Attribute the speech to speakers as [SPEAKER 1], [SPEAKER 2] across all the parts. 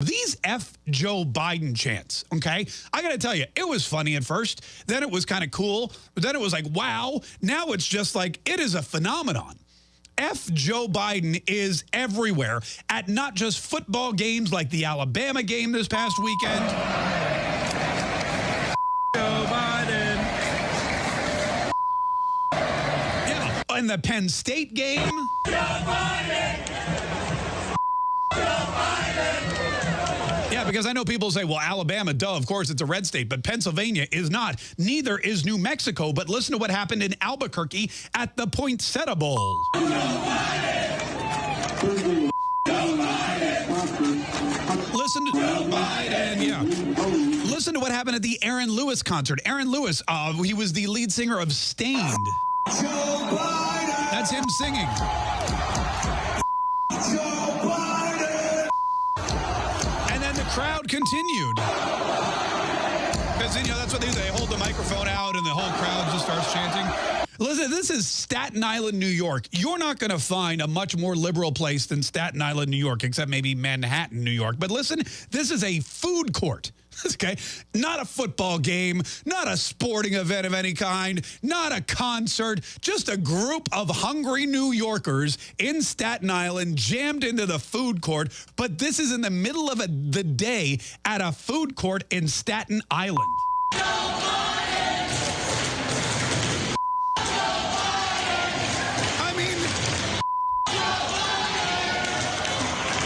[SPEAKER 1] These F Joe Biden chants, okay? I got to tell you, it was funny at first. Then it was kind of cool. But then it was like, wow. Now it's just like, it is a phenomenon. F Joe Biden is everywhere at not just football games like the Alabama game this past weekend. Joe Biden. Yeah, and the Penn State game. Joe Biden. Joe Biden. Yeah, because I know people say, well, Alabama, duh, of course, it's a red state, but Pennsylvania is not. Neither is New Mexico. But listen to what happened in Albuquerque at the Poinsettia Bowl. Listen to Biden, yeah. Listen to what happened at the Aaron Lewis concert. Aaron Lewis, he was the lead singer of Stained. Joe Biden. That's him singing. Joe Biden. And then the crowd continued. Because, you know, that's what they do. They hold the microphone out and the whole crowd just starts chanting. Listen, this is Staten Island, New York. You're not going to find a much more liberal place than Staten Island, New York, except maybe Manhattan, New York. But listen, this is a food court. Okay, not a football game, not a sporting event of any kind, not a concert, just a group of hungry New Yorkers in Staten Island jammed into the food court. But this is in the middle of the day at a food court in Staten Island.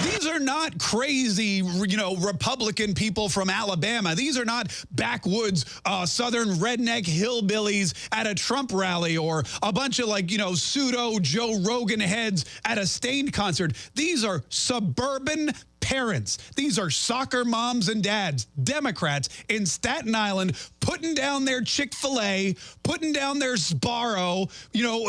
[SPEAKER 1] These are not crazy, you know, Republican people from Alabama. These are not backwoods Southern redneck hillbillies at a Trump rally or a bunch of, like, you know, pseudo Joe Rogan heads at a Stained concert. These are suburban parents. These are soccer moms and dads, Democrats in Staten Island, putting down their Chick-fil-A, putting down their Sbarro, you know,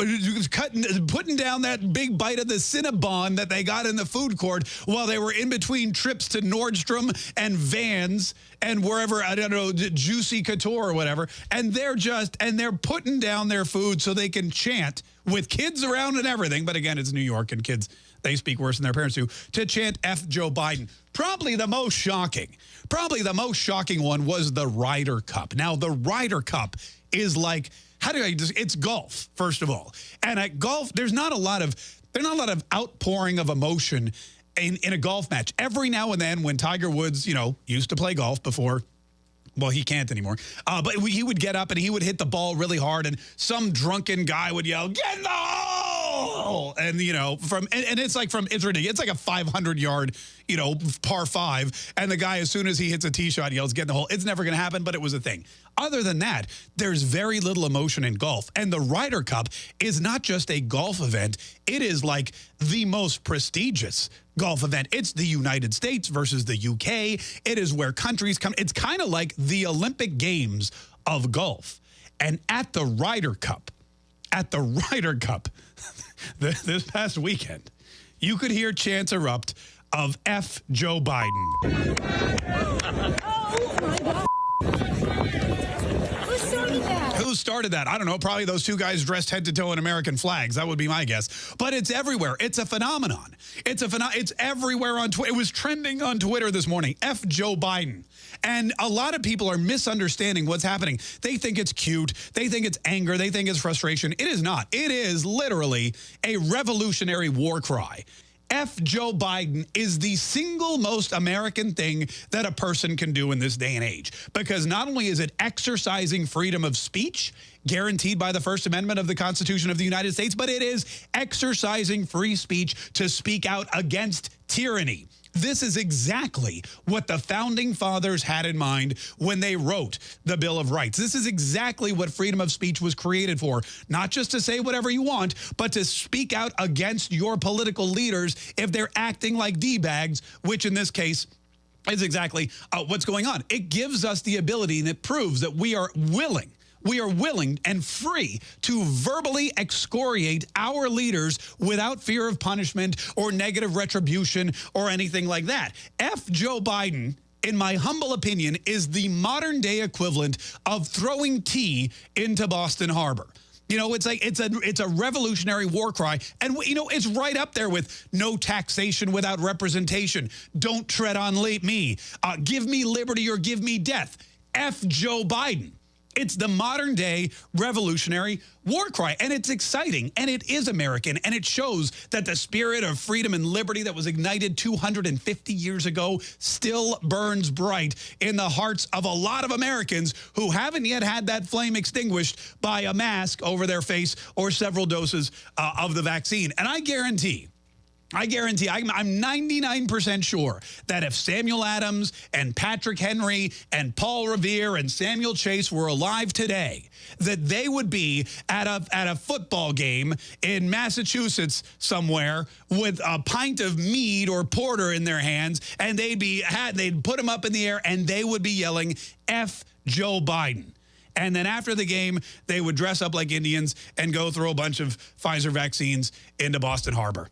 [SPEAKER 1] putting down that big bite of the Cinnabon that they got in the food court while they were in between trips to Nordstrom and Vans and wherever, I don't know, Juicy Couture or whatever. And they're putting down their food so they can chant with kids around and everything. But again, it's New York and kids, they speak worse than their parents do, to chant F Joe Biden. Probably the most shocking one was the Ryder Cup. Now, the Ryder Cup is like, it's golf, first of all. And at golf, there's not a lot of outpouring of emotion in a golf match. Every now and then when Tiger Woods, you know, used to play golf before, well, he can't anymore. But he would get up and he would hit the ball really hard, and some drunken guy would yell, "Get in the hole!" And, you know, it's ridiculous. It's like a 500-yard, you know, par 5, and the guy, as soon as he hits a tee shot, yells, "Get in the hole." It's never going to happen, but it was a thing. Other than that, there's very little emotion in golf. And the Ryder Cup is not just a golf event. It is like the most prestigious golf event. It's the United States versus the UK. It is where countries come. It's kind of like the Olympic Games of golf. And at the Ryder Cup, this past weekend, you could hear chants erupt of F Joe Biden.
[SPEAKER 2] Oh, my God.
[SPEAKER 1] Who started that? I don't know. Probably those two guys dressed head to toe in American flags. That would be my guess. But it's everywhere. It's a phenomenon. It's everywhere on Twitter. It was trending on Twitter this morning. F Joe Biden. And a lot of people are misunderstanding what's happening. They think it's cute. They think it's anger. They think it's frustration. It is not. It is literally a revolutionary war cry. F Joe Biden is the single most American thing that a person can do in this day and age. Because not only is it exercising freedom of speech, guaranteed by the First Amendment of the Constitution of the United States, but it is exercising free speech to speak out against tyranny. This is exactly what the Founding Fathers had in mind when they wrote the Bill of Rights. This is exactly what freedom of speech was created for. Not just to say whatever you want, but to speak out against your political leaders if they're acting like D-bags, which in this case is exactly what's going on. It gives us the ability, and it proves that we are willing and free to verbally excoriate our leaders without fear of punishment or negative retribution or anything like that. F Joe Biden, in my humble opinion, is the modern day equivalent of throwing tea into Boston Harbor. You know, it's like it's a revolutionary war cry. And, you know, it's right up there with no taxation without representation. Don't tread on me. Give me liberty or give me death. F Joe Biden. It's the modern day revolutionary war cry. And it's exciting. And it is American. And it shows that the spirit of freedom and liberty that was ignited 250 years ago still burns bright in the hearts of a lot of Americans who haven't yet had that flame extinguished by a mask over their face or several doses of the vaccine. And I guarantee, I'm 99% sure that if Samuel Adams and Patrick Henry and Paul Revere and Samuel Chase were alive today, that they would be at a football game in Massachusetts somewhere with a pint of mead or porter in their hands, and they'd put them up in the air and they would be yelling, F Joe Biden. And then after the game, they would dress up like Indians and go throw a bunch of Pfizer vaccines into Boston Harbor.